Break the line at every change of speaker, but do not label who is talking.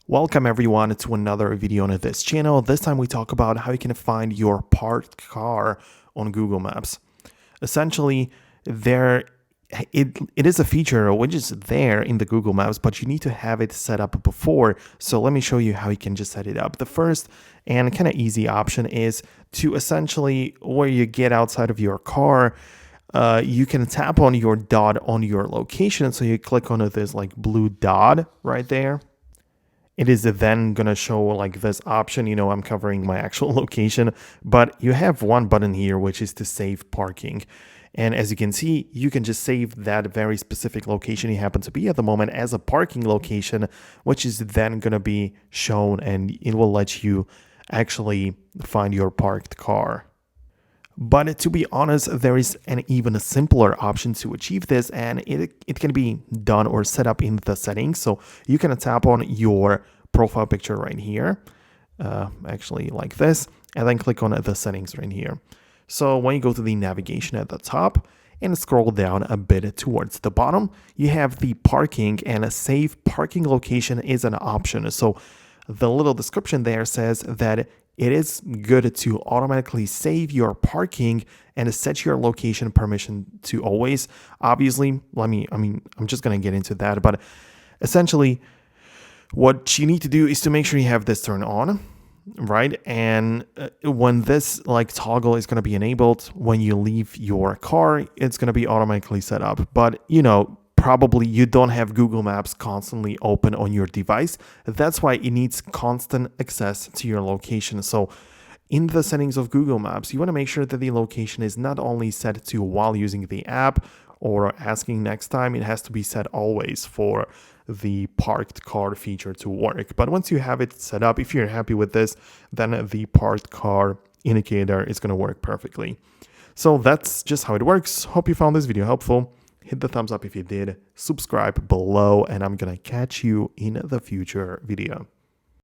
Welcome everyone to another video on this channel. This time we talk about how you can find your parked car on Google Maps. Essentially, it is a feature which is there in the Google Maps, but you need to have it set up before. So let me show you how you can just set it up. The first and kind of easy option is to essentially, where you get outside of your car, you can tap on your dot on your location. So you click on this like blue dot right there. It is then going to show like this option. I'm covering my actual location, but you have one button here, which is to save parking. And as you can see, you can just save that very specific location you happen to be at the moment as a parking location, which is then going to be shown, and it will let you actually find your parked car. But to be honest, there is an even simpler option to achieve this, and it can be done or set up in the settings. So you can tap on your profile picture right here, actually like this, and then click on the settings right here. So when you go to the navigation at the top and scroll down a bit towards the bottom, you have the parking, and a save parking location is an option. So the little description there says that it is good to automatically save your parking and set your location permission to always. Obviously, I'm just going to get into that, but essentially what you need to do is to make sure you have this turned on, right? And when this like toggle is going to be enabled, when you leave your car, it's going to be automatically set up. But probably you don't have Google Maps constantly open on your device. That's why it needs constant access to your location. So in the settings of Google Maps, you want to make sure that the location is not only set to while using the app or asking next time, it has to be set always for the parked car feature to work. But once you have it set up, if you're happy with this, then the parked car indicator is going to work perfectly. So that's just how it works. Hope you found this video helpful. Hit the thumbs up if you did, subscribe below, and I'm gonna catch you in the future video.